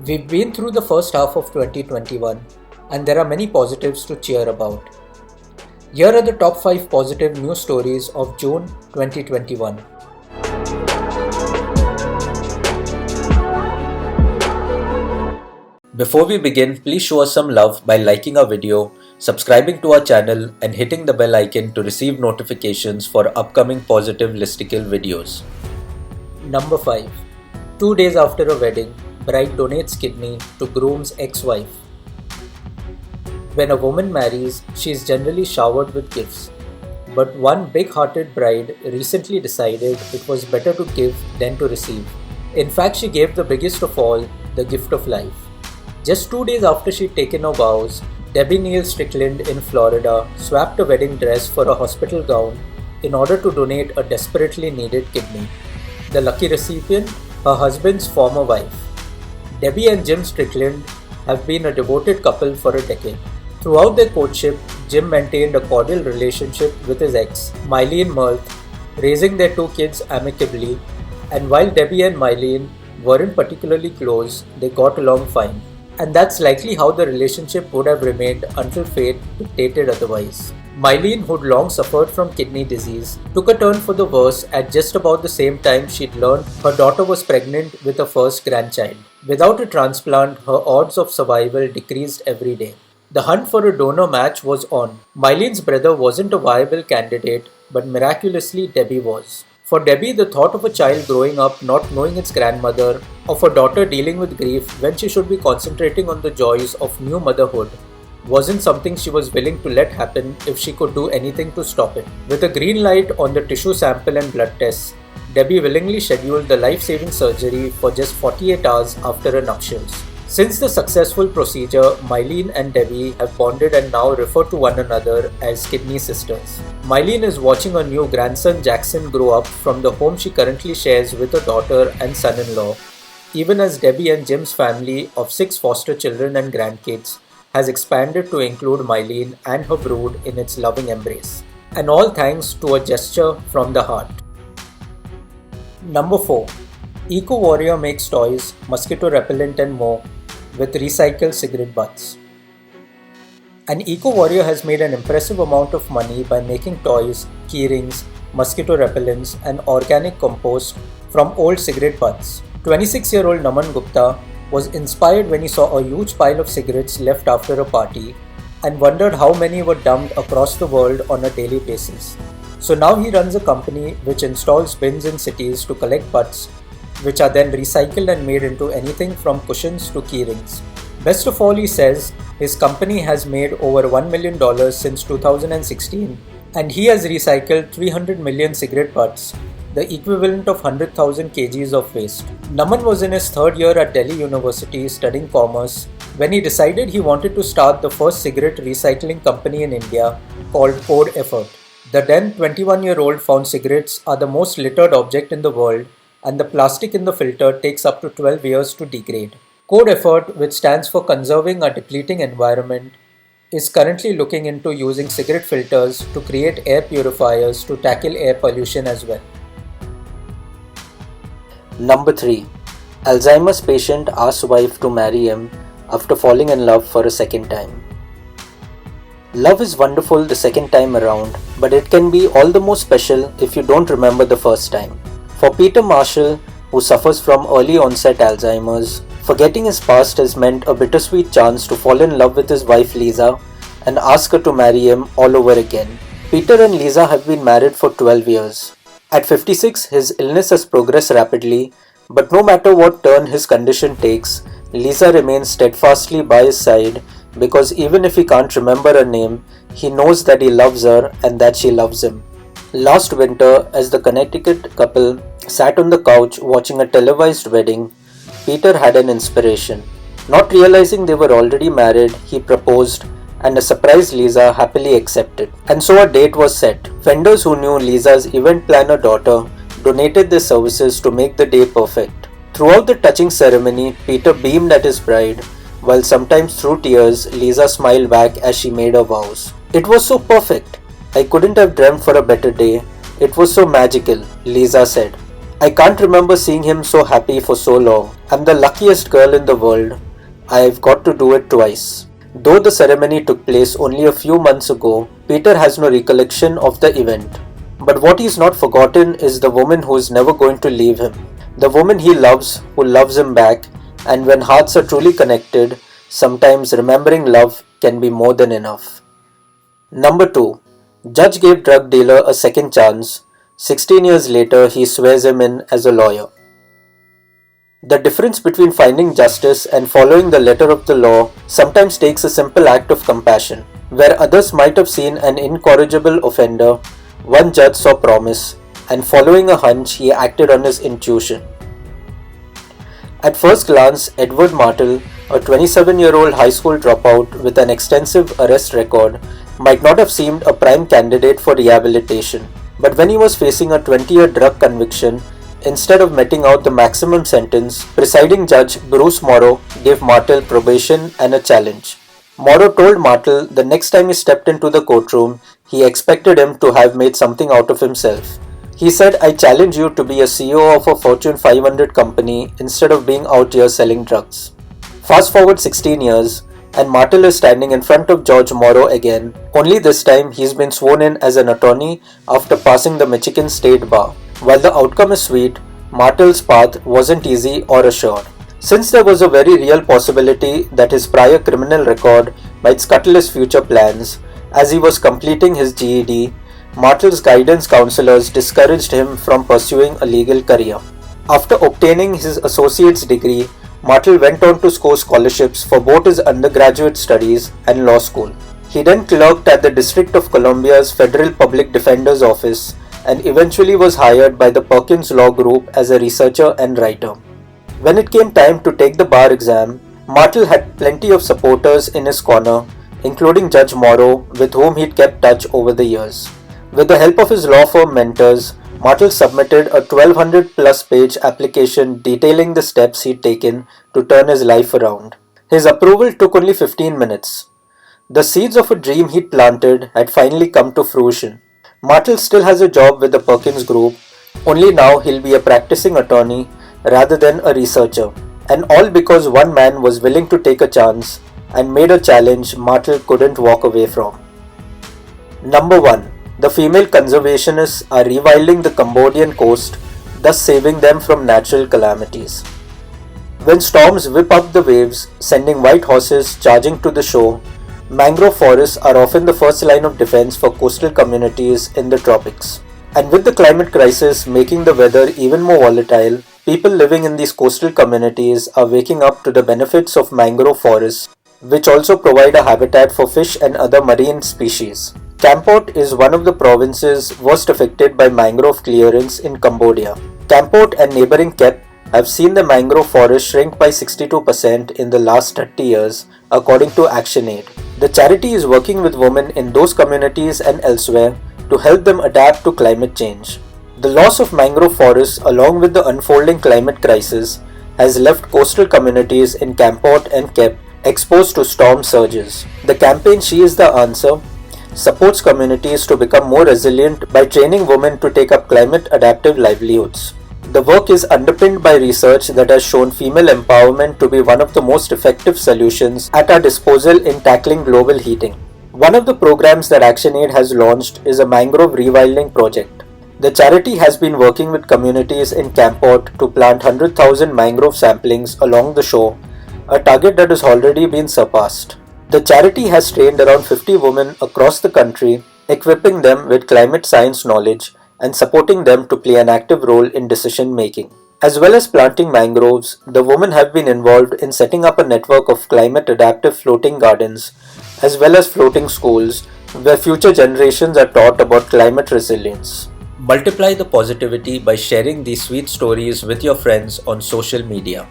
We've been through the first half of 2021 and there are many positives to cheer about. Here are the top 5 positive news stories of June 2021. Before we begin, please show us some love by liking our video, subscribing to our channel and hitting the bell icon to receive notifications for upcoming positive listicle videos. Number 5. 2 days after a wedding, bride donates kidney to groom's ex-wife. When a woman marries, she is generally showered with gifts. But one big-hearted bride recently decided it was better to give than to receive. In fact, she gave the biggest of all, the gift of life. Just 2 days after she'd taken her vows, Debbie Neal Strickland in Florida swapped a wedding dress for a hospital gown in order to donate a desperately needed kidney. The lucky recipient, her husband's former wife. Debbie and Jim Strickland have been a devoted couple for a decade. Throughout their courtship, Jim maintained a cordial relationship with his ex, Mylene Mirth, raising their 2 kids amicably, and while Debbie and Mylene weren't particularly close, they got along fine. And that's likely how the relationship would have remained until fate dictated otherwise. Mylene, who'd long suffered from kidney disease, took a turn for the worse at just about the same time she'd learned her daughter was pregnant with her first grandchild. Without a transplant, her odds of survival decreased every day. The hunt for a donor match was on. Mylene's brother wasn't a viable candidate, but miraculously Debbie was. For Debbie, the thought of a child growing up not knowing its grandmother, of a daughter dealing with grief when she should be concentrating on the joys of new motherhood, wasn't something she was willing to let happen if she could do anything to stop it. With a green light on the tissue sample and blood tests, Debbie willingly scheduled the life-saving surgery for just 48 hours after her nuptials. Since the successful procedure, Mylene and Debbie have bonded and now refer to one another as kidney sisters. Mylene is watching her new grandson Jackson grow up from the home she currently shares with her daughter and son-in-law, even as Debbie and Jim's family of 6 foster children and grandkids has expanded to include Mylene and her brood in its loving embrace. And all thanks to a gesture from the heart. Number 4. Eco Warrior makes toys, mosquito repellent and more with recycled cigarette butts. An Eco Warrior has made an impressive amount of money by making toys, keyrings, mosquito repellents and organic compost from old cigarette butts. 26-year-old Naman Gupta was inspired when he saw a huge pile of cigarettes left after a party and wondered how many were dumped across the world on a daily basis. So now he runs a company which installs bins in cities to collect butts, which are then recycled and made into anything from cushions to keyrings. Best of all, he says, his company has made over $1 million since 2016 and he has recycled 300 million cigarette butts, the equivalent of 100,000 kgs of waste. Naman was in his 3rd year at Delhi University studying commerce when he decided he wanted to start the first cigarette recycling company in India called Code Effort. The then 21-year-old found cigarettes are the most littered object in the world and the plastic in the filter takes up to 12 years to degrade. Code Effort, which stands for Conserving a Depleting Environment, is currently looking into using cigarette filters to create air purifiers to tackle air pollution as well. Number 3. Alzheimer's patient asks wife to marry him after falling in love for a second time. Love is wonderful the second time around, but it can be all the more special if you don't remember the first time. For Peter Marshall, who suffers from early onset Alzheimer's, forgetting his past has meant a bittersweet chance to fall in love with his wife Lisa and ask her to marry him all over again. Peter and Lisa have been married for 12 years. At 56, his illness has progressed rapidly, but no matter what turn his condition takes, Lisa remains steadfastly by his side because even if he can't remember her name, he knows that he loves her and that she loves him. Last winter, as the Connecticut couple sat on the couch watching a televised wedding, Peter had an inspiration. Not realizing they were already married, he proposed, and a surprised Lisa happily accepted. And so a date was set. Vendors who knew Lisa's event planner daughter donated their services to make the day perfect. Throughout the touching ceremony, Peter beamed at his bride, while sometimes through tears, Lisa smiled back as she made her vows. "It was so perfect. I couldn't have dreamt for a better day. It was so magical," Lisa said. "I can't remember seeing him so happy for so long. I'm the luckiest girl in the world. I've got to do it twice. Though the ceremony took place only a few months ago, Peter has no recollection of the event. But what he's not forgotten is the woman who is never going to leave him. The woman he loves, who loves him back, and when hearts are truly connected, sometimes remembering love can be more than enough. Number 2. Judge gave drug dealer a second chance. 16 years later, he swears him in as a lawyer. The difference between finding justice and following the letter of the law sometimes takes a simple act of compassion. Where others might have seen an incorrigible offender, one judge saw promise, and following a hunch, he acted on his intuition. At first glance, Edward Martel, a 27-year-old high school dropout with an extensive arrest record, might not have seemed a prime candidate for rehabilitation. But when he was facing a 20-year drug conviction, instead of meting out the maximum sentence, presiding judge Bruce Morrow gave Martel probation and a challenge. Morrow told Martel the next time he stepped into the courtroom, he expected him to have made something out of himself. He said, "I challenge you to be a CEO of a Fortune 500 company instead of being out here selling drugs." Fast forward 16 years, and Martel is standing in front of Judge Morrow again, only this time he's been sworn in as an attorney after passing the Michigan State Bar. While the outcome is sweet, Martel's path wasn't easy or assured. Since there was a very real possibility that his prior criminal record might scuttle his future plans, as he was completing his GED, Martel's guidance counselors discouraged him from pursuing a legal career. After obtaining his associate's degree, Martel went on to score scholarships for both his undergraduate studies and law school. He then clerked at the District of Columbia's Federal Public Defender's Office and eventually was hired by the Perkins Law Group as a researcher and writer. When it came time to take the bar exam, Martel had plenty of supporters in his corner, including Judge Morrow, with whom he'd kept touch over the years. With the help of his law firm mentors, Martel submitted a 1200-plus page application detailing the steps he'd taken to turn his life around. His approval took only 15 minutes. The seeds of a dream he'd planted had finally come to fruition. Martel still has a job with the Perkins Group, only now he'll be a practicing attorney rather than a researcher. And all because one man was willing to take a chance and made a challenge Martel couldn't walk away from. Number 1. The female conservationists are reviling the Cambodian coast, thus saving them from natural calamities. When storms whip up the waves, sending white horses charging to the shore, mangrove forests are often the first line of defense for coastal communities in the tropics. And with the climate crisis making the weather even more volatile, people living in these coastal communities are waking up to the benefits of mangrove forests, which also provide a habitat for fish and other marine species. Kampot is one of the provinces worst affected by mangrove clearance in Cambodia. Kampot and neighboring Kep have seen the mangrove forest shrink by 62% in the last 30 years, according to ActionAid. The charity is working with women in those communities and elsewhere to help them adapt to climate change. The loss of mangrove forests, along with the unfolding climate crisis, has left coastal communities in Kampot and Kep exposed to storm surges. The campaign She is the Answer supports communities to become more resilient by training women to take up climate adaptive livelihoods. The work is underpinned by research that has shown female empowerment to be one of the most effective solutions at our disposal in tackling global heating. One of the programs that ActionAid has launched is a mangrove reviling project. The charity has been working with communities in Kampot to plant 100,000 mangrove samplings along the shore, a target that has already been surpassed. The charity has trained around 50 women across the country, equipping them with climate science knowledge and supporting them to play an active role in decision making. As well as planting mangroves, the women have been involved in setting up a network of climate adaptive floating gardens, as well as floating schools, where future generations are taught about climate resilience. Multiply the positivity by sharing these sweet stories with your friends on social media.